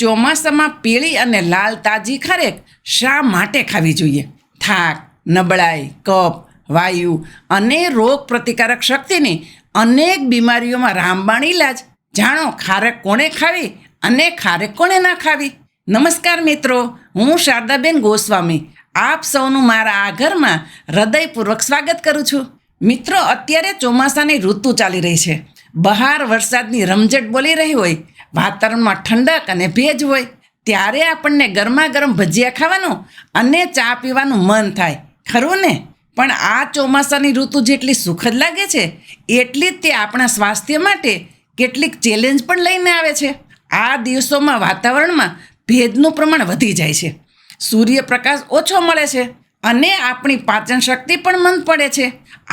ચોમાસામાં પીળી અને લાલ તાજી ખારેક શા માટે ખાવી જોઈએ? થાક, નબળાઈ, કફ, વાયુ અને રોગ પ્રતિકારક શક્તિની અનેક બીમારીઓમાં રામબાણ ઇલાજ. જાણો ખારેક કોણે ખાવી અને ખારેક કોણે ના ખાવી. નમસ્કાર મિત્રો, હું શારદાબેન ગોસ્વામી આપ સૌનું મારા આ ઘરમાં હૃદયપૂર્વક સ્વાગત કરું છું. મિત્રો, અત્યારે ચોમાસાની ઋતુ ચાલી રહી છે. બહાર વરસાદની રમઝટ બોલી રહી હોય, વાતાવરણમાં ઠંડક અને ભેજ હોય, ત્યારે આપણને ગરમા ગરમ ભજીયા ખાવાનું અને ચા પીવાનું મન થાય, ખરું ને? પણ આ ચોમાસાની ઋતુ જેટલી સુખદ લાગે છે એટલી જ તે આપણા સ્વાસ્થ્ય માટે કેટલીક ચેલેન્જ પણ લઈને આવે છે. આ દિવસોમાં વાતાવરણમાં ભેજનું પ્રમાણ વધી જાય છે, સૂર્યપ્રકાશ ઓછો મળે છે અને આપણી પાચન શક્તિ પણ મંદ પડે છે.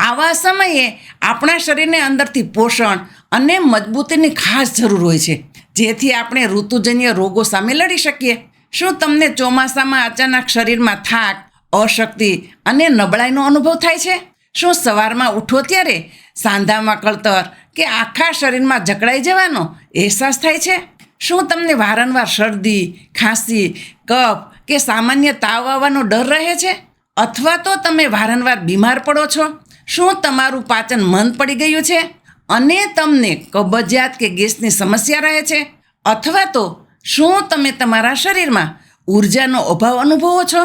આવા સમયે આપણા શરીરને અંદરથી પોષણ અને મજબૂતીની ખાસ જરૂર હોય છે, જેથી આપણે ઋતુજન્ય રોગો સામે લડી શકીએ. શું તમને ચોમાસામાં અચાનક શરીરમાં થાક, અશક્તિ અને નબળાઈનો અનુભવ થાય છે? શું સવારમાં ઉઠો ત્યારે સાંધામાં કળતર કે આખા શરીરમાં જકડાઈ જવાનો અહેસાસ થાય છે? શું તમને વારંવાર શરદી, ખાંસી, કફ કે સામાન્ય તાવ આવવાનો ડર રહે છે? અથવા તો તમે વારંવાર બીમાર પડો છો? શું તમારું પાચન મંદ પડી ગયું છે અને તમને કબજિયાત કે ગેસની સમસ્યા રહે છે? અથવા તો શું તમે તમારા શરીરમાં ઉર્જાનો અભાવ અનુભવો છો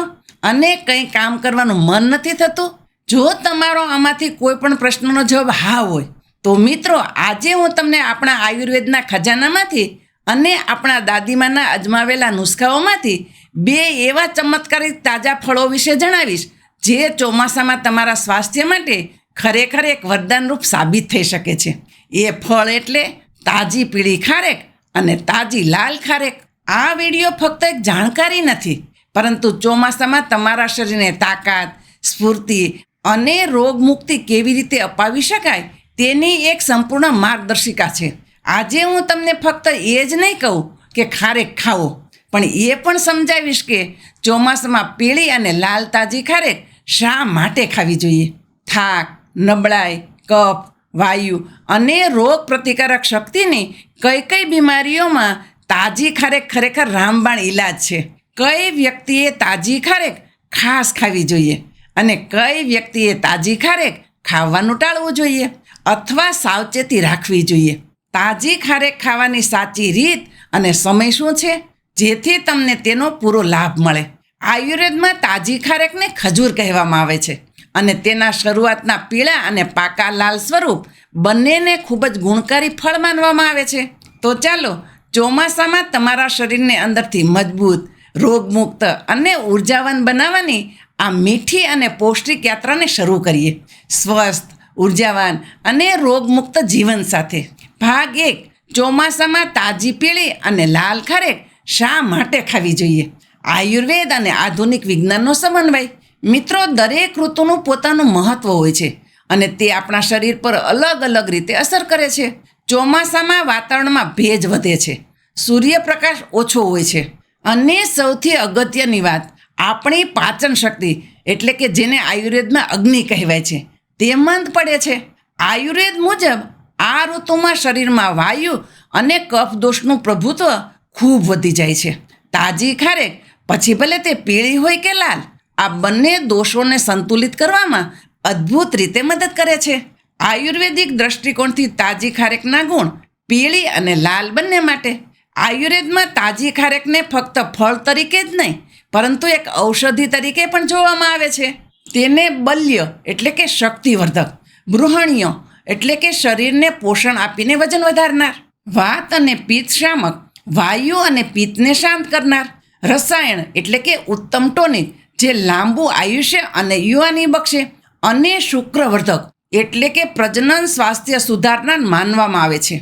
અને કંઈ કામ કરવાનું મન નથી થતું? જો તમારો આમાંથી કોઈ પણ પ્રશ્નનો જવાબ હા હોય તો મિત્રો, આજે હું તમને આપણા આયુર્વેદના ખજાનામાંથી અને આપણા દાદીમાના અજમાવેલા નુસ્ખાઓમાંથી 2 એવા ચમત્કારિક તાજા ફળો વિશે જણાવીશ, જે ચોમાસામાં તમારા સ્વાસ્થ્ય માટે ખરેખર એક વરદાનરૂપ સાબિત થઈ શકે છે. એ ફળ એટલે તાજી પીળી ખારેક અને તાજી લાલ ખારેક. આ વિડીયો ફક્ત એક જાણકારી નથી, પરંતુ ચોમાસામાં તમારા શરીરને તાકાત, સ્ફૂર્તિ અને રોગમુક્તિ કેવી રીતે અપાવી શકાય તેની એક સંપૂર્ણ માર્ગદર્શિકા છે. આજે હું તમને ફક્ત એ જ નહીં કહું કે ખારેક ખાવો, પણ એ પણ સમજાવીશ કે ચોમાસામાં પીળી અને લાલ તાજી ખારેક શા માટે ખાવી જોઈએ. થાક, નબળાઈ, કફ, વાયુ અને રોગ પ્રતિકારક શક્તિની કઈ કઈ બીમારીઓમાં તાજી ખારેક ખરેખર રામબાણ ઇલાજ છે. કઈ વ્યક્તિએ તાજી ખારેક ખાસ ખાવી જોઈએ અને કઈ વ્યક્તિએ તાજી ખારેક ખાવાનું ટાળવું જોઈએ અથવા સાવચેતી રાખવી જોઈએ. તાજી ખારેક ખાવાની સાચી રીત અને સમય શું છે, જેથી તમને તેનો પૂરો લાભ મળે. આયુર્વેદમાં તાજી ખારેકને ખજૂર કહેવામાં આવે છે અને તેના શરૂઆતના પીળા અને પાકા લાલ સ્વરૂપ બંનેને ખૂબ જ ગુણકારી ફળ માનવામાં આવે છે. તો ચાલો ચોમાસામાં તમારા શરીરને અંદરથી મજબૂત, રોગમુક્ત અને ઉર્જાવાન બનાવવાની આ મીઠી અને પૌષ્ટિક યાત્રાને શરૂ કરીએ, સ્વસ્થ, ઉર્જાવાન અને રોગમુક્ત જીવન સાથે. ભાગ 1: ચોમાસામાં તાજી પીળી અને લાલ ખારેક શા માટે ખાવી જોઈએ? આયુર્વેદ અને આધુનિક વિજ્ઞાનનો સમન્વય. મિત્રો, દરેક ઋતુનું પોતાનું મહત્વ હોય છે અને તે આપણા શરીર પર અલગ અલગ રીતે અસર કરે છે. ચોમાસામાં વાતાવરણમાં ભેજ વધે છે, સૂર્યપ્રકાશ ઓછો હોય છે અને સૌથી અગત્યની વાત, આપણી પાચન શક્તિ એટલે કે જેને આયુર્વેદમાં અગ્નિ કહેવાય છે, તે મંદ પડે છે. આયુર્વેદ મુજબ આ ઋતુમાં શરીરમાં વાયુ અને કફ દોષનું પ્રભુત્વ ખૂબ વધી જાય છે. તાજી ખારેક, પછી ભલે તે પીળી હોય કે લાલ, આ બંને દોષોને સંતુલિત કરવામાં અદ્ભુત રીતે મદદ કરે છે. આયુર્વેદિક દ્રષ્ટિકોણથી તાજી ખારેકના ગુણ પીળી અને લાલ બંને માટે. આયુર્વેદમાં તાજી ખારેકને ફક્ત ફળ તરીકે જ નહીં, પરંતુ એક ઔષધિ તરીકે પણ જોવામાં આવે છે. તેને બલ્ય એટલે કે શક્તિવર્ધક, બૃહણ્ય એટલે કે શરીરને પોષણ આપીને વજન વધારનાર, વાત અને પિત્ત શામક, વાયુ અને પિત્તને શાંત કરનાર, રસાયણ એટલે કે ઉત્તમ ટોનિક, જે લાંબુ આયુષ્ય અને યુવાની બક્ષે, અને શુક્રવર્ધક એટલે કે પ્રજનન સ્વાસ્થ્ય સુધારનાર માનવામાં આવે છે.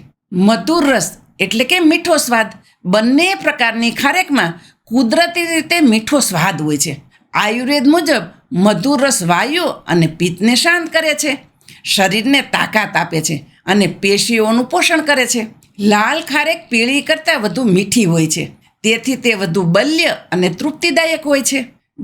મધુર રસ એટલે કે મીઠો સ્વાદ. બંને પ્રકારની ખારેકમાં કુદરતી રીતે મીઠો સ્વાદ હોય છે. આયુર્વેદ મુજબ મધુર રસ વાયુ અને પિત્તને શાંત કરે છે, શરીરને તાકાત આપે છે અને પેશીઓનું પોષણ કરે છે. લાલ ખારેક પીળી કરતાં વધુ મીઠી હોય છે, તેથી તે વધુ બલ્ય અને તૃપ્તિદાયક હોય છે.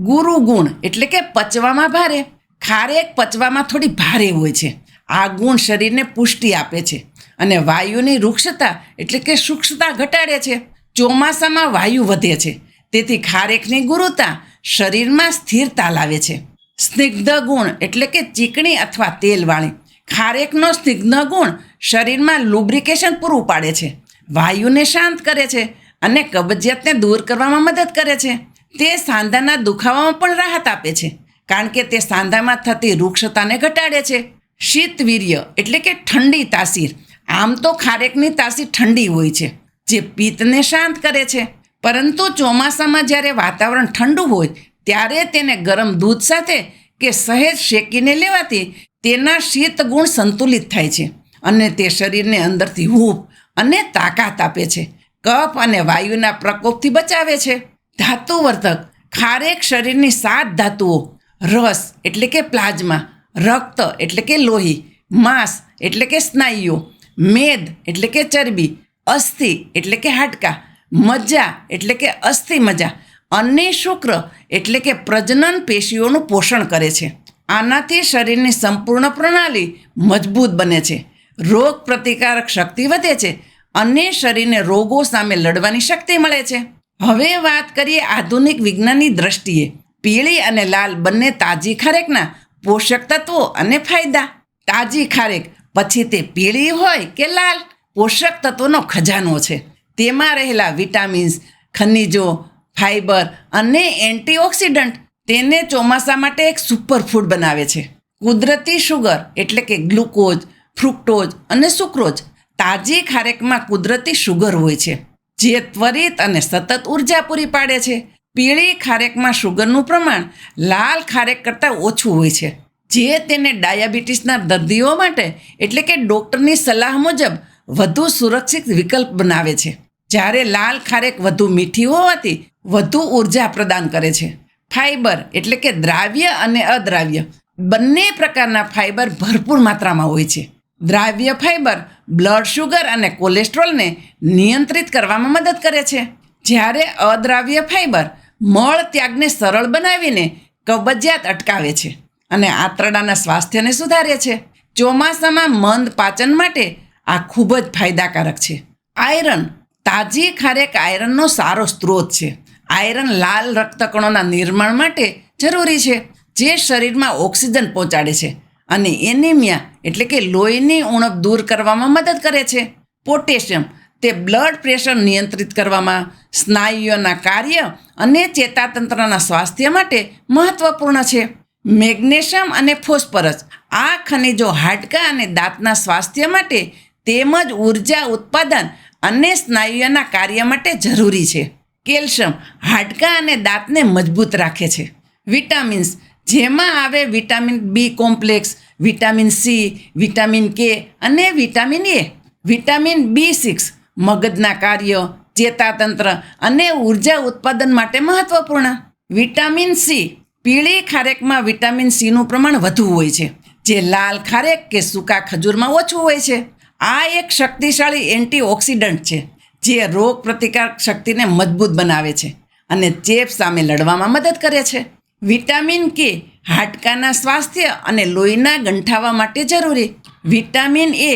ગુરુ ગુણ એટલે કે પચવામાં ભારે. ખારેક પચવામાં થોડી ભારે હોય છે. આ ગુણ શરીરને પુષ્ટિ આપે છે અને વાયુની વૃક્ષતા એટલે કે સૂક્ષ્મતા ઘટાડે છે. ચોમાસામાં વાયુ વધે છે, તેથી ખારેકની ગુરુતા શરીરમાં સ્થિરતા લાવે છે. સ્નિગ્ધ ગુણ એટલે કે ચીકણી અથવા તેલવાળી. ખારેકનો સ્નિગ્ધ ગુણ શરીરમાં લુબ્રિકેશન પૂરું પાડે છે, વાયુને શાંત કરે છે અને કબજિયાતને દૂર કરવામાં મદદ કરે છે. તે સાંધાના દુખાવામાં પણ રાહત આપે છે, કારણ કે તે સાંધામાં થતી રૂક્ષતાને ઘટાડે છે. શીતવીર્ય એટલે કે ઠંડી તાસીર. આમ તો ખારેકની તાસીર ઠંડી હોય છે, જે પિત્તને શાંત કરે છે, પરંતુ ચોમાસામાં જ્યારે વાતાવરણ ઠંડુ હોય ત્યારે તેને ગરમ દૂધ સાથે કે સહેજ શેકીને લેવાથી તેના શીત ગુણ સંતુલિત થાય છે અને તે શરીરને અંદરથી હૂંફ અને તાકાત આપે છે. કફ અને વાયુના પ્રકોપથી બચાવે છે. ધાતુવર્ધક. ખારેક શરીરની 7 ધાતુઓ, રસ એટલે કે પ્લાઝમા, રક્ત એટલે કે લોહી, માંસ એટલે કે સ્નાયુઓ, મેદ એટલે કે ચરબી, અસ્થિ એટલે કે હાડકાં, મજ્જા એટલે કે અસ્થિ મજ્જા અને શુક્ર એટલે કે પ્રજનન પેશીઓનું પોષણ કરે છે. આનાથી શરીરની સંપૂર્ણ પ્રણાલી મજબૂત બને છે, રોગ પ્રતિકારક શક્તિ વધે છે અને શરીરને રોગો સામે લડવાની શક્તિ મળે છે. હવે વાત કરીએ આધુનિક વિજ્ઞાનની દ્રષ્ટિએ. પીળી અને લાલ બંને તાજી ખારેકના પોષક તત્વો અને ફાયદા. તાજી ખારેક, પછી તે પીળી હોય કે લાલ, પોષક તત્વોનો ખજાનો છે. તેમાં રહેલા વિટામિન્સ, ખનિજો, ફાઇબર અને એન્ટીઓક્સિડન્ટ તેને ચોમાસા માટે એક સુપરફૂડ બનાવે છે. કુદરતી શુગર એટલે કે ગ્લુકોઝ, ફ્રુક્ટોઝ અને સુક્રોઝ. તાજી ખારેકમાં કુદરતી શુગર હોય છે, જે ત્વરિત અને સતત ઉર્જા પૂરી પાડે છે. પીળી ખારેકમાં શુગરનું પ્રમાણ લાલ ખારેક કરતાં ઓછું હોય છે, જે તેને ડાયાબિટીસના દર્દીઓ માટે એટલે કે ડૉક્ટરની સલાહ મુજબ વધુ સુરક્ષિત વિકલ્પ બનાવે છે. જ્યારે લાલ ખારેક વધુ મીઠી હોવાથી વધુ ઉર્જા પ્રદાન કરે છે. ફાઇબર એટલે કે દ્રાવ્ય અને અદ્રાવ્ય બંને પ્રકારના ફાઇબર ભરપૂર માત્રામાં હોય છે. દ્રાવ્ય ફાઇબર બ્લડ શુગર અને કોલેસ્ટ્રોલને નિયંત્રિત કરવામાં મદદ કરે છે, જ્યારે અદ્રાવ્ય ફાઇબર મળ ત્યાગને સરળ બનાવીને કબજિયાત અટકાવે છે અને આંતરડાના સ્વાસ્થ્યને સુધારે છે. ચોમાસામાં મંદ પાચન માટે આ ખૂબ જ ફાયદાકારક છે. આયરન. તાજી ખારેક આયરનનો સારો સ્ત્રોત છે. આયરન લાલ રક્તકણોના નિર્માણ માટે જરૂરી છે, જે શરીરમાં ઓક્સિજન પહોંચાડે છે અને એનિમિયા એટલે કે લોહીની ઉણપ દૂર કરવામાં મદદ કરે છે. પોટેશિયમ. તે બ્લડ પ્રેશર નિયંત્રિત કરવામાં, સ્નાયુઓના કાર્ય અને ચેતાતંત્રના સ્વાસ્થ્ય માટે મહત્વપૂર્ણ છે. મેગ્નેશિયમ અને ફોસ્ફરસ. આ ખનિજો હાડકાં અને દાંતના સ્વાસ્થ્ય માટે તેમજ ઉર્જા ઉત્પાદન અને સ્નાયુઓના કાર્ય માટે જરૂરી છે. કેલ્શિયમ હાડકાં અને દાંતને મજબૂત રાખે છે. વિટામિન્સ, જેમાં આવે vitamin B complex, vitamin C, vitamin K અને વિટામિન એ. વિટામિન બી6 મગજના કાર્ય, ચેતાતંત્ર અને ઉર્જા ઉત્પાદન માટે મહત્વપૂર્ણ. Vitamin C. પીળી ખારેકમાં વિટામિન સીનું પ્રમાણ વધુ હોય છે, જે લાલ ખારેક કે સૂકા ખજૂરમાં ઓછું હોય છે. આ એક શક્તિશાળી એન્ટીઓક્સિડન્ટ છે, જે રોગ પ્રતિકારક શક્તિને મજબૂત બનાવે છે અને ચેપ સામે લડવામાં મદદ કરે છે. વિટામિન કે હાડકાના સ્વાસ્થ્ય અને લોહીના ગંઠાવા માટે જરૂરી. વિટામિન એ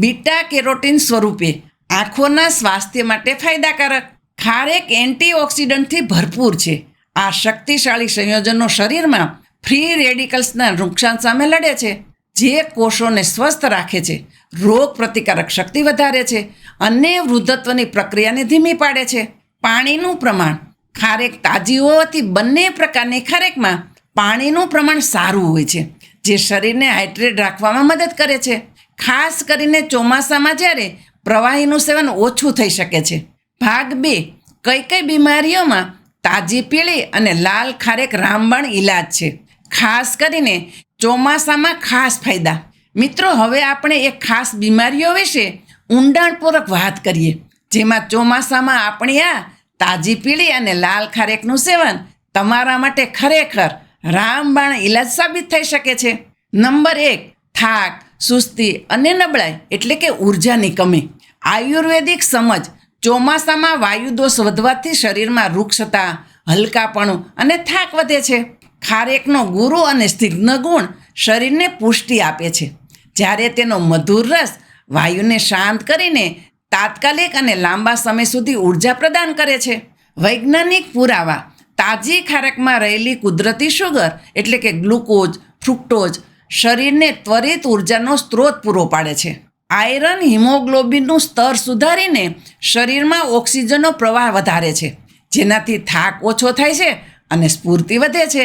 બીટા કેરોટીન સ્વરૂપે આંખોના સ્વાસ્થ્ય માટે ફાયદાકારક. ખારેક એન્ટીઓક્સિડન્ટથી ભરપૂર છે. આ શક્તિશાળી સંયોજનો શરીરમાં ફ્રી રેડિકલ્સના નુકસાન સામે લડે છે, જે કોષોને સ્વસ્થ રાખે છે, રોગ પ્રતિકારક શક્તિ વધારે છે અને વૃદ્ધત્વની પ્રક્રિયાને ધીમી પાડે છે. પાણીનું પ્રમાણ. ખારેક તાજી હોવાથી બંને પ્રકારની ખારેકમાં પાણીનું પ્રમાણ સારું હોય છે, જે શરીરને હાઇડ્રેટ રાખવામાં મદદ કરે છે. ખાસ કરીને ચોમાસામાં જ્યારે પ્રવાહીનું સેવન ઓછું થઈ શકે છે. ભાગ 2. કઈ કઈ બીમારીઓમાં તાજી પીળી અને લાલ ખારેક રામબાણ ઈલાજ છે, ખાસ કરીને ચોમાસામાં ખાસ ફાયદા. મિત્રો, હવે આપણે એક ખાસ બીમારીઓ વિશે ઊંડાણપૂર્વક વાત કરીએ, જેમાં ચોમાસામાં આપણી આ તાજી પીળી અને લાલ ખારેકનું સેવન તમારા માટે ખરેખર રામબાણ ઈલાજ સાબિત થઈ શકે છે. નંબર 1. થાક, સુસ્તી અને નબળાઈ એટલે કે ઉર્જાની કમી. આયુર્વેદિક સમજ. ચોમાસામાં વાયુદોષ વધવાથી શરીરમાં રૂક્ષતા, હલકાપણું અને થાક વધે છે. ખારેકનો ગુરુ અને સ્નિગ્ધ ગુણ શરીરને પુષ્ટિ આપે છે, જ્યારે તેનો મધુર રસ વાયુને શાંત કરીને તાત્કાલિક અને લાંબા સમય સુધી ઉર્જા પ્રદાન કરે છે. વૈજ્ઞાનિક પુરાવા: તાજી ખારેકમાં રહેલી કુદરતી શુગર એટલે કે ગ્લુકોઝ, ફ્રુક્ટોઝ શરીરને ત્વરિત ઉર્જાનો સ્ત્રોત પૂરો પાડે છે. આયરન હિમોગ્લોબિનનું સ્તર સુધારીને શરીરમાં ઓક્સિજનનો પ્રવાહ વધારે છે, જેનાથી થાક ઓછો થાય છે અને સ્ફૂર્તિ વધે છે.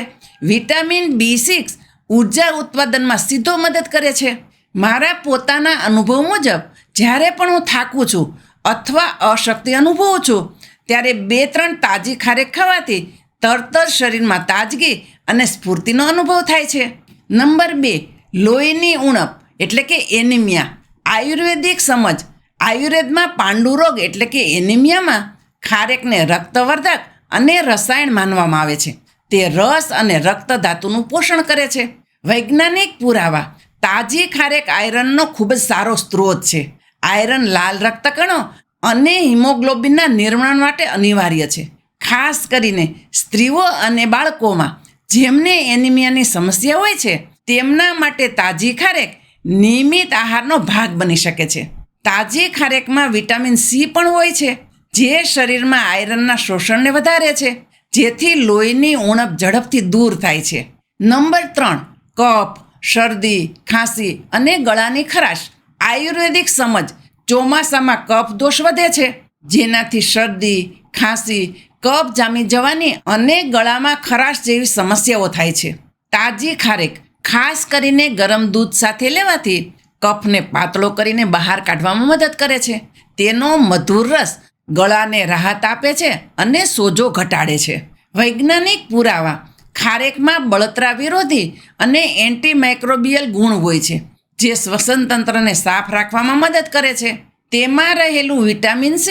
વિટામિન B6 ઉર્જા ઉત્પાદનમાં સીધો મદદ કરે છે. મારા પોતાના અનુભવ મુજબ જ્યારે પણ હું થાકું છું અથવા અશક્તિ અનુભવું છું ત્યારે 2-3 તાજી ખારેક ખાવાથી તરત જ શરીરમાં તાજગી અને સ્ફૂર્તિનો અનુભવ થાય છે. નંબર 2, લોહીની ઉણપ એટલે કે એનિમિયા. આયુર્વેદિક સમજ: આયુર્વેદમાં પાંડુરોગ એટલે કે એનિમિયામાં ખારેકને રક્તવર્ધક અને રસાયણ માનવામાં આવે છે. તે રસ અને રક્ત ધાતુનું પોષણ કરે છે. વૈજ્ઞાનિક પુરાવા: તાજી ખારેક આયરનનો ખૂબ જ સારો સ્ત્રોત છે. આયરન લાલ રક્તકણો અને હિમોગ્લોબિનના નિર્માણ માટે અનિવાર્ય છે. ખાસ કરીને સ્ત્રીઓ અને બાળકોમાં જેમને એનિમિયાની સમસ્યા હોય છે તેમના માટે તાજી ખારેક નિયમિત આહારનો ભાગ બની શકે છે. તાજી ખારેકમાં વિટામિન C પણ હોય છે, જે શરીરમાં આયરનના શોષણને વધારે છે, જેથી લોહીની ઉણપ ઝડપથી દૂર થાય છે. નંબર 3, કફ, શરદી, ખાંસી અને ગળાની ખરાશ. આયુર્વેદિક સમજ: ચોમાસામાં કફ દોષ વધે છે, જેનાથી શરદી, ખાંસી, કફ જામી જવાની અને ગળામાં ખરાશ જેવી સમસ્યાઓ થાય છે. તાજી ખારેક ખાસ કરીને ગરમ દૂધ સાથે લેવાથી કફને પાતળો કરીને બહાર કાઢવામાં મદદ કરે છે. તેનો મધુર રસ ગળાને રાહત આપે છે અને સોજો ઘટાડે છે. વૈજ્ઞાનિક પુરાવા: ખારેકમાં બળતરા વિરોધી અને એન્ટીમાઇક્રોબિયલ ગુણ હોય છે, જે શ્વસન તંત્રને સાફ રાખવામાં મદદ કરે છે. તેમાં રહેલું વિટામિન C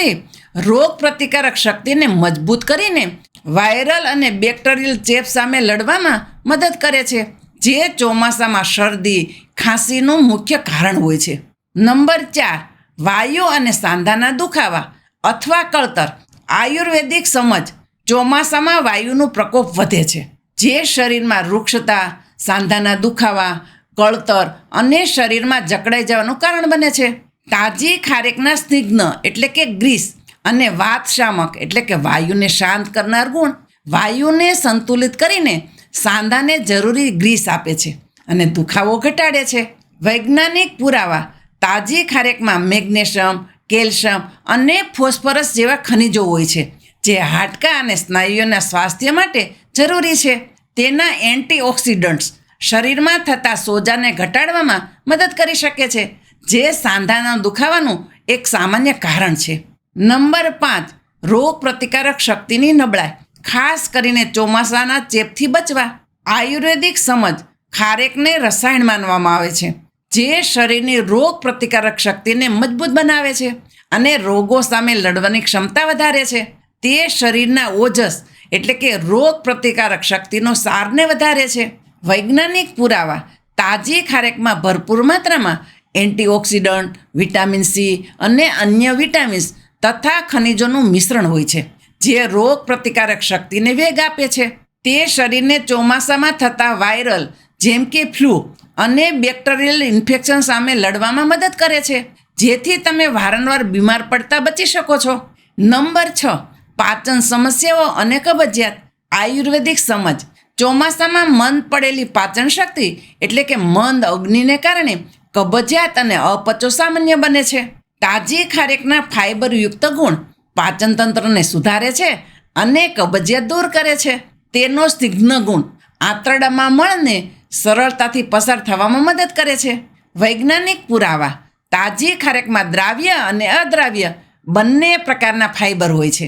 રોગ પ્રતિકારક શક્તિને મજબૂત કરીને વાયરલ અને બેક્ટેરિયલ ચેપ સામે લડવામાં મદદ કરે છે, જે ચોમાસામાં શરદી, ખાંસીનું મુખ્ય કારણ હોય છે. નંબર 4, વાયુ અને સાંધાના દુખાવા અથવા કળતર. આયુર્વેદિક સમજ: ચોમાસામાં વાયુનું પ્રકોપ વધે છે, જે શરીરમાં રૂક્ષતા, સાંધાના દુખાવા, કળતર અને શરીરમાં જકડાઈ જવાનું કારણ બને છે. તાજી ખારેકના સ્નિગ્ધ એટલે કે ગ્રીસ અને વાતશામક એટલે કે વાયુને શાંત કરનાર ગુણ વાયુને સંતુલિત કરીને સાંધાને જરૂરી ગ્રીસ આપે છે અને દુખાવો ઘટાડે છે. વૈજ્ઞાનિક પુરાવા: તાજી ખારેકમાં મેગ્નેશિયમ, કેલ્શિયમ અને ફોસ્ફરસ જેવા ખનિજો હોય છે, જે હાડકાં અને સ્નાયુઓના સ્વાસ્થ્ય માટે જરૂરી છે. તેના એન્ટીઓક્સિડન્ટ્સ શરીરમાં થતા સોજાને ઘટાડવામાં મદદ કરી શકે છે, જે સાંધાના દુખાવાનું એક સામાન્ય કારણ છે. નંબર 5, રોગ પ્રતિકારક શક્તિની નબળાઈ. ખાસ કરીને ચોમાસાના ચેપથી બચવા. આયુર્વેદિક સમજ: ખારેકને રસાયણ માનવામાં આવે છે, જે શરીરની રોગ પ્રતિકારક શક્તિને મજબૂત બનાવે છે અને રોગો સામે લડવાની ક્ષમતા વધારે છે. તે શરીરના ઓજસ એટલે કે રોગ પ્રતિકારક શક્તિનો સારને વધારે છે. વૈજ્ઞાનિક પુરાવા: તાજી ખારેકમાં ભરપૂર માત્રામાં એન્ટીઓક્સિડન્ટ, વિટામિન C અને અન્ય વિટામિન્સ તથા ખનિજોનું મિશ્રણ હોય છે, જે રોગ પ્રતિકારક શક્તિને વેગ આપે છે. તે શરીરને ચોમાસામાં થતા વાયરલ જેમ કે ફ્લૂ અને બેક્ટેરિયલ ઇન્ફેક્શન સામે લડવામાં મદદ કરે છે, જેથી તમે વારંવાર બીમાર પડતા બચી શકો છો. નંબર 6, પાચન સમસ્યાઓ અને કબજિયાત. આયુર્વેદિક સમજ: ચોમાસામાં મંદ પડેલી પાચન શક્તિ એટલે કે મંદ અગ્નિને કારણે કબજિયાત અને અપચો સામાન્ય બને છે. તાજી ખારેકના ફાઇબરયુક્ત ગુણ પાચન તંત્રને સુધારે છે અને કબજિયાત દૂર કરે છે. તેનો સ્નિગ્ધ ગુણ આંતરડામાં મળને સરળતાથી પસાર થવામાં મદદ કરે છે. વૈજ્ઞાનિક પુરાવા: તાજી ખારેકમાં દ્રાવ્ય અને અદ્રાવ્ય બંને પ્રકારના ફાઇબર હોય છે.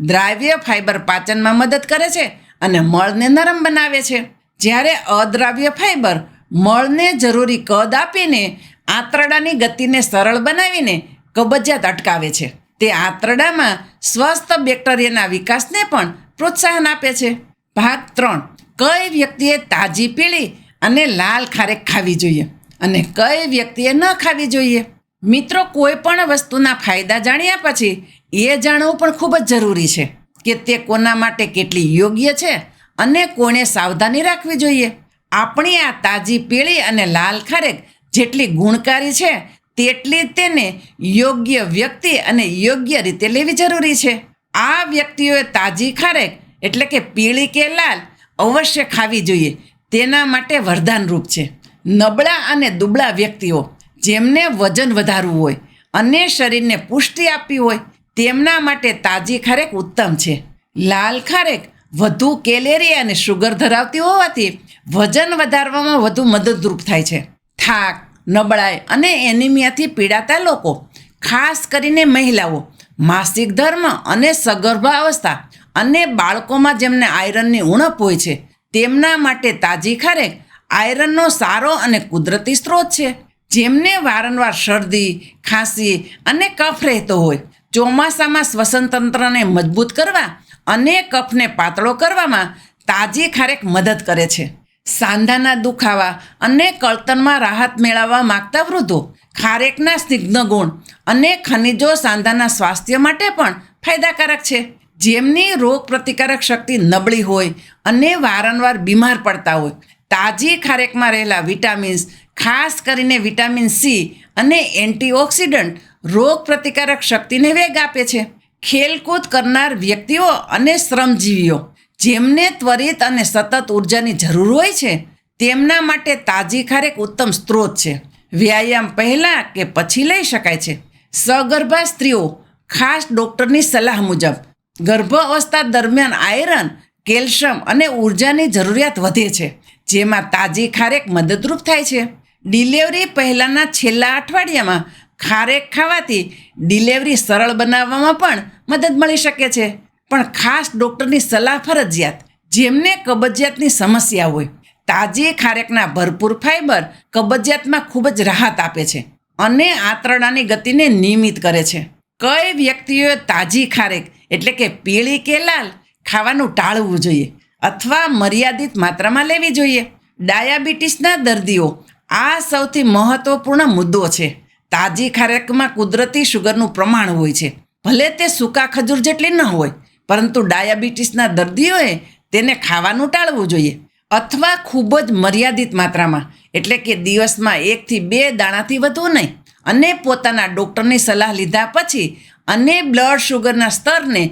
દ્રાવ્ય ફાઇબર પાચનમાં મદદ કરે છે અને મળને નરમ બનાવે છે, જ્યારે અદ્રાવ્ય ફાઇબર મળને જરૂરી કદ આપીને આંતરડાની ગતિને સરળ બનાવીને કબજિયાત અટકાવે છે. તે આંતરડામાં સ્વસ્થ બેક્ટેરિયાના વિકાસને પણ પ્રોત્સાહન આપે છે. ભાગ 3: કઈ વ્યક્તિએ તાજી પીળી અને લાલ ખારેક ખાવી જોઈએ અને કઈ વ્યક્તિએ ન ખાવી જોઈએ. મિત્રો, કોઈ પણ વસ્તુના ફાયદા જાણ્યા પછી એ જાણવું પણ ખૂબ જ જરૂરી છે કે તે કોના માટે કેટલી યોગ્ય છે અને કોણે સાવધાની રાખવી જોઈએ. આપણી આ તાજી પીળી અને લાલ ખારેક જેટલી ગુણકારી છે તેટલી જ તેને યોગ્ય વ્યક્તિ અને યોગ્ય રીતે લેવી જરૂરી છે. આ વ્યક્તિઓએ તાજી ખારેક એટલે કે પીળી કે લાલ અવશ્ય ખાવી જોઈએ. તેના માટે વરદાનરૂપ છે. નબળા અને દુબળા વ્યક્તિઓ, જેમને વજન વધારવું હોય અને શરીરને પુષ્ટિ આપવી હોય, તેમના માટે તાજી ખારેક ઉત્તમ છે. લાલ ખારેક વધુ કેલેરી અને શુગર ધરાવતી હોવાથી વજન વધારવામાં વધુ મદદરૂપ થાય છે. થાક, નબળાઈ અને એનિમિયાથી પીડાતા લોકો, ખાસ કરીને મહિલાઓ, માસિક ધર્મ અને સગર્ભાવસ્થા અને બાળકોમાં જેમને આયરનની ઉણપ હોય છે, તેમના માટે તાજી ખારેક આયરનનો સારો અને કુદરતી સ્ત્રોત છે. જેમને વારંવાર શરદી, ખાંસી અને કફ રહેતો હોય, ચોમાસામાં શ્વસન તંત્રને મજબૂત કરવા અને કફને પાતળો કરવામાં તાજી ખારેક મદદ કરે છે. સાંધાના દુખાવા અને કળતરમાં રાહત મેળવવા માગતા વૃદ્ધો, ખારેકના સ્નિગ્ધ ગુણ અને ખનિજો સાંધાના સ્વાસ્થ્ય માટે પણ ફાયદાકારક છે. જેમની રોગ પ્રતિકારક શક્તિ નબળી હોય અને વારંવાર બીમાર પડતા હોય, તાજી ખારેકમાં રહેલા વિટામિન્સ, ખાસ કરીને વિટામિન સી અને એન્ટીઓક્સિડન્ટ રોગ પ્રતિકારક શક્તિને વેગ આપે છે. ખેલકૂદ કરનાર વ્યક્તિઓ અને શ્રમજીવીઓ, જેમને ત્વરિત અને સતત ઉર્જાની જરૂર હોય છે, તેમના માટે તાજી ખારેક ઉત્તમ સ્ત્રોત છે. વ્યાયામ પહેલાં કે પછી લઈ શકાય છે. સગર્ભા સ્ત્રીઓ, ખાસ ડૉક્ટરની સલાહ મુજબ ગર્ભ અવસ્થા દરમિયાન આયરન, કેલ્શિયમ અને ઉર્જાની જરૂરિયાત વધે છે, જેમાં તાજી ખારેક મદદરૂપ થાય છે. ડિલિવરી પહેલાંના છેલ્લા અઠવાડિયામાં ખારેક ખાવાથી ડિલિવરી સરળ બનાવવામાં પણ મદદ મળી શકે છે. પણ ખાસ ડૉક્ટરની સલાહ ફરજિયાત. જેમને કબજિયાતની સમસ્યા હોય, તાજી ખારેકના ભરપૂર ફાઇબર કબજિયાતમાં ખૂબ જ રાહત આપે છે અને આંતરડાની ગતિને નિયમિત કરે છે. કઈ વ્યક્તિઓએ તાજી ખારેક એટલે કે પીળી કે લાલ ખાવાનું ટાળવું જોઈએ અથવા મર્યાદિત માત્રામાં લેવી જોઈએ? ડાયાબિટીસના દર્દીઓ, આ સૌથી મહત્વપૂર્ણ મુદ્દો છે. તાજી ખારેકમાં કુદરતી શુગરનું પ્રમાણ હોય છે. ભલે તે સૂકા ખજૂર જેટલી ન હોય, પરંતુ ડાયાબિટીસના દર્દીઓએ તેને ખાવાનું ટાળવું જોઈએ અથવા ખૂબ જ મર્યાદિત માત્રામાં, એટલે કે દિવસમાં 1 થી 2 દાણાથી વધુ નહીં, અને પોતાના ડૉક્ટરની સલાહ લીધા પછી અને બ્લડ શુગરના સ્તરને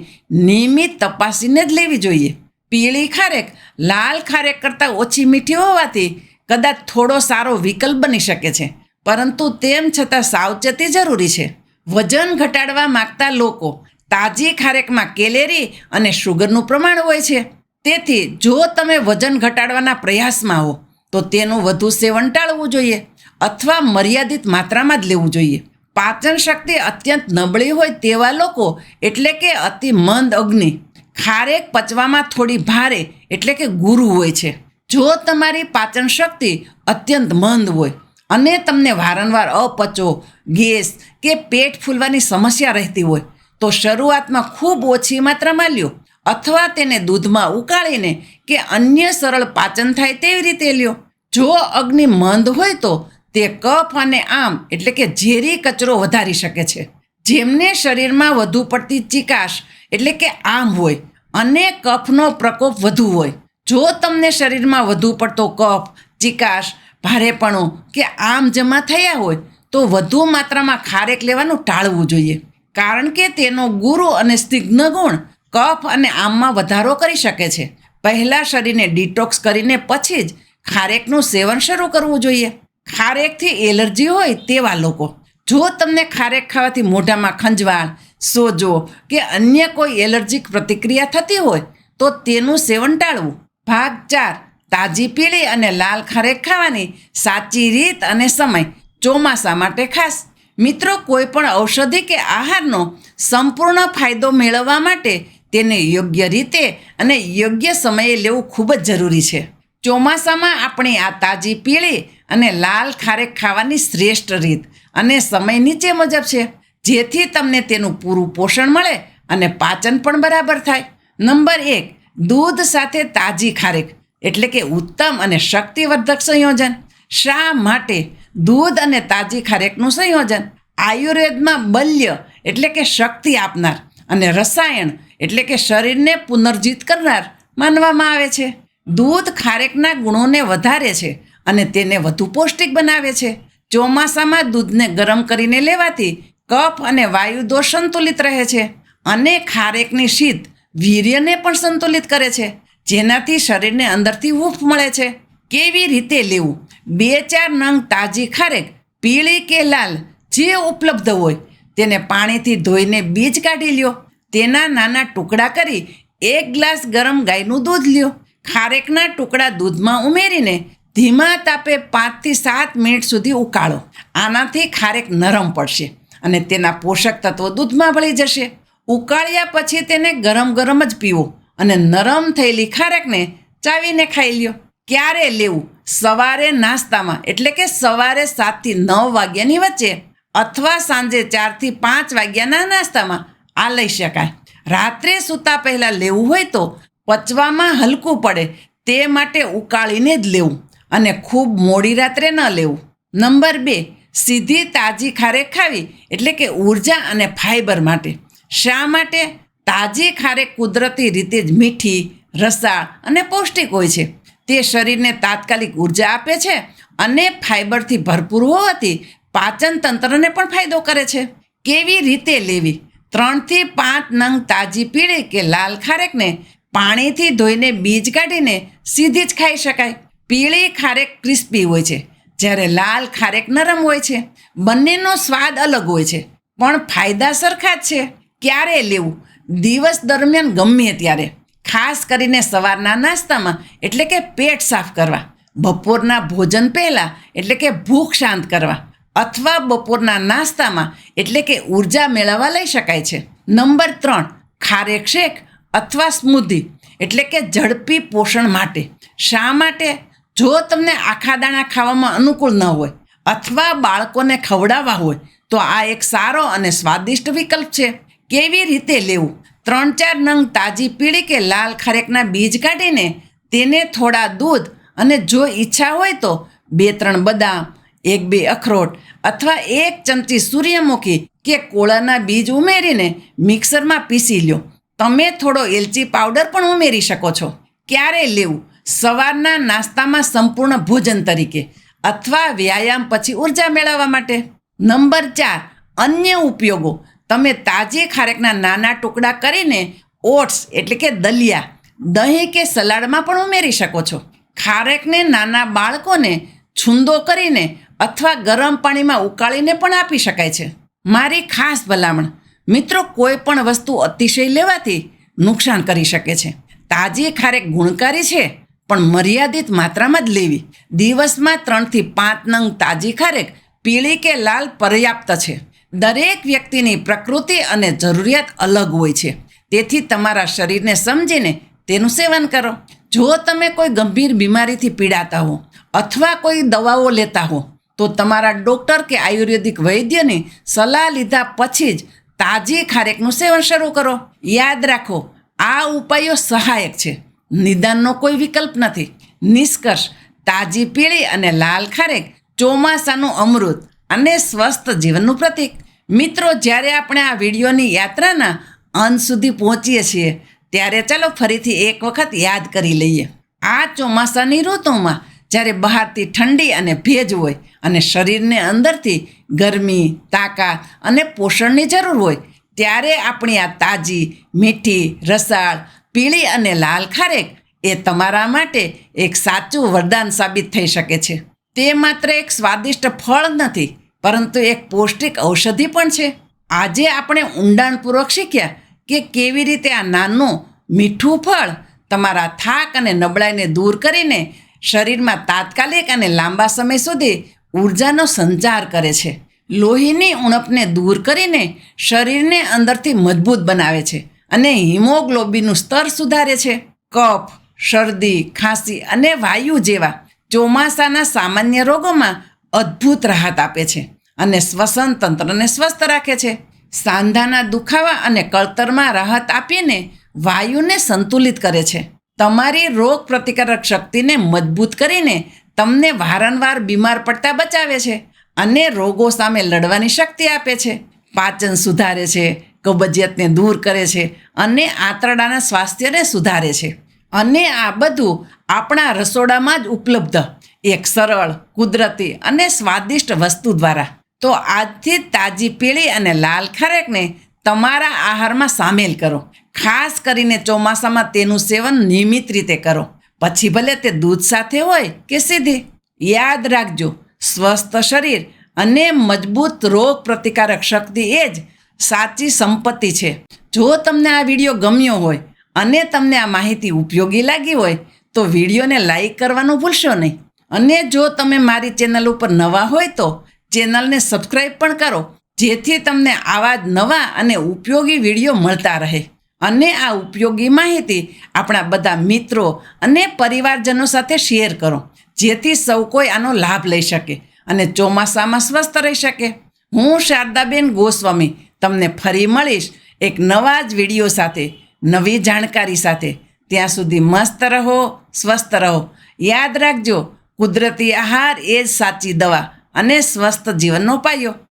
નિયમિત તપાસીને જ લેવી જોઈએ. પીળી ખારેક લાલ ખારેક કરતાં ઓછી મીઠી હોવાથી કદાચ થોડો સારો વિકલ્પ બની શકે છે, પરંતુ તેમ છતાં સાવચેતી જરૂરી છે. વજન ઘટાડવા માગતા લોકો, તાજી ખારેકમાં કેલેરી અને શુગરનું પ્રમાણ હોય છે. તેથી જો તમે વજન ઘટાડવાના પ્રયાસમાં હો, તો તેનું વધુ સેવન ટાળવું જોઈએ અથવા મર્યાદિત માત્રામાં જ લેવું જોઈએ. પાચન શક્તિ અત્યંત નબળી હોય તેવા લોકો, એટલે કે અતિ મંદ અગ્નિ, ખારેક પચવામાં થોડી ભારે એટલે કે ગુરુ હોય છે. જો તમારી પાચન શક્તિ અત્યંત મંદ હોય અને તમને વારંવાર અપચો, ગેસ કે પેટ ફૂલવાની સમસ્યા રહેતી હોય, તો શરૂઆતમાં ખૂબ ઓછી માત્રામાં લ્યો અથવા તેને દૂધમાં ઉકાળીને કે અન્ય સરળ પાચન થાય તેવી રીતે લ્યો. જો અગ્નિ મંદ હોય તો તે કફ અને આમ એટલે કે ઝેરી કચરો વધારી શકે છે. જેમને શરીરમાં વધુ પડતી ચીકાશ એટલે કે આમ હોય અને કફનો પ્રકોપ વધુ હોય, જો તમને શરીરમાં વધુ પડતો કફ, ચીકાશ, ભારેપણું કે આમ જમા થયા હોય, તો વધુ માત્રામાં ખારેક લેવાનું ટાળવું જોઈએ, કારણ કે તેનો ગુરુ અને સ્નિગ્ધ ગુણ કફ અને આમમાં વધારો કરી શકે છે. પહેલાં શરીરને ડિટોક્સ કરીને પછી જ ખારેકનું સેવન શરૂ કરવું જોઈએ. ખારેકથી એલર્જી હોય તેવા લોકો, જો તમને ખારેક ખાવાથી મોઢામાં ખંજવાળ, સોજો કે અન્ય કોઈ એલર્જીક પ્રતિક્રિયા થતી હોય, તો તેનું સેવન ટાળવું. ભાગ 4: તાજી પીળી અને લાલ ખારેક ખાવાની સાચી રીત અને સમય, ચોમાસા માટે ખાસ. મિત્રો, કોઈ પણ ઔષધિ કે આહારનો સંપૂર્ણ ફાયદો મેળવવા માટે તેને યોગ્ય રીતે અને યોગ્ય સમયે લેવું ખૂબ જ જરૂરી છે. ચોમાસામાં આપણે આ તાજી પીળી અને લાલ ખારેક ખાવાની શ્રેષ્ઠ રીત અને સમય નીચે મુજબ છે, જેથી તમને તેનું પૂરું પોષણ મળે અને પાચન પણ બરાબર થાય. નંબર 1: દૂધ સાથે તાજી ખારેક એટલે કે ઉત્તમ અને શક્તિવર્ધક સંયોજન. શા માટે દૂધ અને તાજી ખારેકનું સંયોજન આયુર્વેદમાં બલ્ય એટલે કે શક્તિ આપનાર અને રસાયણ એટલે કે શરીરને પુનર્જીત કરનાર માનવામાં આવે છે? દૂધ ખારેકના ગુણોને વધારે છે અને તેને વધુ પૌષ્ટિક બનાવે છે. ચોમાસામાં દૂધને ગરમ કરીને લેવાથી કફ અને વાયુ દોષ સંતુલિત રહે છે અને ખારેકની શીત વીર્યને પણ સંતુલિત કરે છે, જેનાથી શરીરને અંદરથી હૂંફ મળે છે. કેવી રીતે લેવું? 2-4 નંગ તાજી ખારેક, પીળી કે લાલ જે ઉપલબ્ધ હોય તેને પાણીથી ધોઈને બીજ કાઢી લ્યો. તેના નાના ટુકડા કરી 1 ગ્લાસ ગરમ ગાયનું દૂધ લ્યો. ખારેકના ટુકડા દૂધમાં ઉમેરીને ધીમા તાપે 5 થી 7 મિનિટ સુધી ઉકાળો. આનાથી ખારેક નરમ પડશે અને તેના પોષક તત્વો દૂધમાં ભળી જશે. ઉકાળ્યા પછી તેને ગરમ ગરમ જ પીવો અને નરમ થયેલી ખારેકને ચાવીને ખાઈ લ્યો. ક્યારે લેવું? સવારે નાસ્તામાં, એટલે કે સવારે 7 થી 9 વાગ્યાની વચ્ચે અથવા સાંજે 4 થી 5 વાગ્યાના નાસ્તામાં આ લઈ શકાય. રાત્રે સૂતા પહેલાં લેવું હોય તો પચવામાં હલકું પડે તે માટે ઉકાળીને જ લેવું અને ખૂબ મોડી રાત્રે ન લેવું. નંબર 2, સીધી તાજી ખારેક ખાવી, એટલે કે ઉર્જા અને ફાઇબર માટે. શા માટે? તાજી ખારેક કુદરતી રીતે જ મીઠી, રસાળ અને પૌષ્ટિક હોય છે. તે શરીરને તાત્કાલિક ઉર્જા આપે છે અને ફાઇબરથી ભરપૂર હોવાથી પાચન તંત્રને પણ ફાયદો કરે છે. કેવી રીતે લેવી? 3 થી 5 નંગ તાજી પીળી કે લાલ ખારેકને પાણીથી ધોઈને બીજ કાઢીને સીધી જ ખાઈ શકાય. પીળી ખારેક ક્રિસ્પી હોય છે, જ્યારે લાલ ખારેક નરમ હોય છે. બંનેનો સ્વાદ અલગ હોય છે, પણ ફાયદા સરખા જ છે. ક્યારે લેવું? દિવસ દરમિયાન ગમે ત્યારે, ખાસ કરીને સવારના નાસ્તામાં, એટલે કે પેટ સાફ કરવા, બપોરના ભોજન પહેલાં, એટલે કે ભૂખ શાંત કરવા, અથવા બપોરના નાસ્તામાં, એટલે કે ઉર્જા મેળવવા લઈ શકાય છે. નંબર 3, ખારેક શેક અથવા સ્મૂધી, એટલે કે ઝડપી પોષણ માટે. શા માટે? જો તમને આખા દાણા ખાવામાં અનુકૂળ ન હોય અથવા બાળકોને ખવડાવવા હોય તો આ એક સારો અને સ્વાદિષ્ટ વિકલ્પ છે. કેવી રીતે લેવું? 3-4 નંગ તાજી પીળી કે લાલ ખારેકના બીજ કાઢીને તેને થોડા દૂધ અને જો ઈચ્છા હોય તો 2-3 બદામ, 1-2 અખરોટ અથવા 1 ચમચી સૂર્યમુખી કે કોળાના બીજ ઉમેરીને મિક્સરમાં પીસી લ્યો. તમે થોડો એલચી પાવડર પણ ઉમેરી શકો છો. ક્યારે લેવું? સવારના નાસ્તામાં સંપૂર્ણ ભોજન તરીકે અથવા વ્યાયામ પછી ઉર્જા મેળવવા માટે. નંબર 4, અન્ય ઉપયોગો. તમે તાજી ખારેકના નાના ટુકડા કરીને ઓટ્સ, એટલે કે દલિયા, દહીં કે સલાડમાં પણ ઉમેરી શકો છો. ખારેકને નાના બાળકોને છૂંદો કરીને અથવા ગરમ પાણીમાં ઉકાળીને પણ આપી શકાય છે. મારી ખાસ ભલામણ, મિત્રો, કોઈ પણ વસ્તુ અતિશય લેવાથી નુકસાન કરી શકે છે. તાજી ખારેક ગુણકારી છે, પણ મર્યાદિત માત્રામાં જ લેવી. દિવસમાં 3 થી 5 નંગ તાજી ખારેક, પીળી કે લાલ, પર્યાપ્ત છે. દરેક વ્યક્તિની પ્રકૃતિ અને જરૂરિયાત અલગ હોય છે, તેથી તમારા શરીરને સમજીને તેનું સેવન કરો. જો તમે કોઈ ગંભીર બીમારીથી પીડાતા હો અથવા કોઈ દવાઓ લેતા હો તો તમારા ડૉક્ટર કે આયુર્વેદિક વૈદ્યની સલાહ લીધા પછી જ તાજી ખારેકનું સેવન શરૂ કરો. યાદ રાખો, આ ઉપાયો સહાયક છે, નિદાનનો કોઈ વિકલ્પ નથી. નિષ્કર્ષ: તાજી પીળી અને લાલ ખારેક ચોમાસાનું અમૃત અને સ્વસ્થ જીવનનું પ્રતીક. મિત્રો, જ્યારે આપણે આ વિડીયોની યાત્રાના અંત સુધી પહોંચીએ છીએ ત્યારે ચાલો ફરીથી એક વખત યાદ કરી લઈએ. આ ચોમાસાની ઋતુમાં જ્યારે બહારથી ઠંડી અને ભેજ હોય અને શરીરને અંદરથી ગરમી, તાકાત અને પોષણની જરૂર હોય, ત્યારે આપણી આ તાજી, મીઠી, રસાળ, પીળી અને લાલ ખારેક એ તમારા માટે એક સાચું વરદાન સાબિત થઈ શકે છે. તે માત્ર એક સ્વાદિષ્ટ ફળ નથી, પરંતુ એક પૌષ્ટિક ઔષધિ પણ છે. આજે આપણે ઊંડાણપૂર્વક શીખ્યા કે કેવી રીતે આ નાનું મીઠું ફળ તમારા થાક અને નબળાઈને દૂર કરીને શરીરમાં તાત્કાલિક અને લાંબા સમય સુધી ઉર્જાનો સંચાર કરે છે. લોહીની ઉણપને દૂર કરીને શરીરને અંદરથી મજબૂત બનાવે છે અને હિમોગ્લોબિનનું સ્તર સુધારે છે. કફ, શરદી, ખાંસી અને વાયુ જેવા ચોમાસાના સામાન્ય રોગોમાં અદ્ભુત રાહત આપે છે અને શ્વસન તંત્રને સ્વસ્થ રાખે છે. સાંધાના દુખાવા અને કળતરમાં રાહત આપીને વાયુને સંતુલિત કરે છે. તમારી રોગ પ્રતિકારક શક્તિને મજબૂત કરીને તમને વારંવાર બીમાર પડતા બચાવે છે અને રોગો સામે લડવાની શક્તિ આપે છે. પાચન સુધારે છે, કબજિયાતને દૂર કરે છે અને આંતરડાના સ્વાસ્થ્યને સુધારે છે. અને આ બધું આપણા રસોડામાં જ ઉપલબ્ધ, એક સરળ, કુદરતી અને સ્વાદિષ્ટ વસ્તુ દ્વારા. તો આજથી જ તાજી પીળી અને લાલ ખારેકને તમારા આહારમાં સામેલ કરો. ખાસ કરીને ચોમાસામાં તેનું સેવન નિયમિત રીતે કરો, પછી ભલે તે દૂધ સાથે હોય કે સીધી. યાદ રાખજો, સ્વસ્થ શરીર અને મજબૂત રોગ પ્રતિકારક શક્તિ એ જ સાચી સંપત્તિ છે. જો તમને આ વિડીયો ગમ્યો હોય અને તમને આ માહિતી ઉપયોગી લાગી હોય તો વિડીયોને લાઈક કરવાનું ભૂલશો નહીં. અને જો તમે મારી ચેનલ ઉપર નવા હોય તો ચેનલને સબસ્ક્રાઈબ પણ કરો, જેથી તમને આવા જ નવા અને ઉપયોગી વિડીયો મળતા રહે. અને આ ઉપયોગી માહિતી આપણા બધા મિત્રો અને પરિવારજનો સાથે શેર કરો, જેથી સૌ કોઈ આનો લાભ લઈ શકે અને ચોમાસામાં સ્વસ્થ રહી શકે. હું શારદાબેન ગોસ્વામી તમને ફરી મળીશ એક નવા જ વિડીયો સાથે, નવી જાણકારી સાથે. ત્યાં સુધી મસ્ત રહો, સ્વસ્થ રહો. યાદ રાખજો, કુદરતી આહાર એ જ સાચી દવા અને સ્વસ્થ જીવનનો પાયો.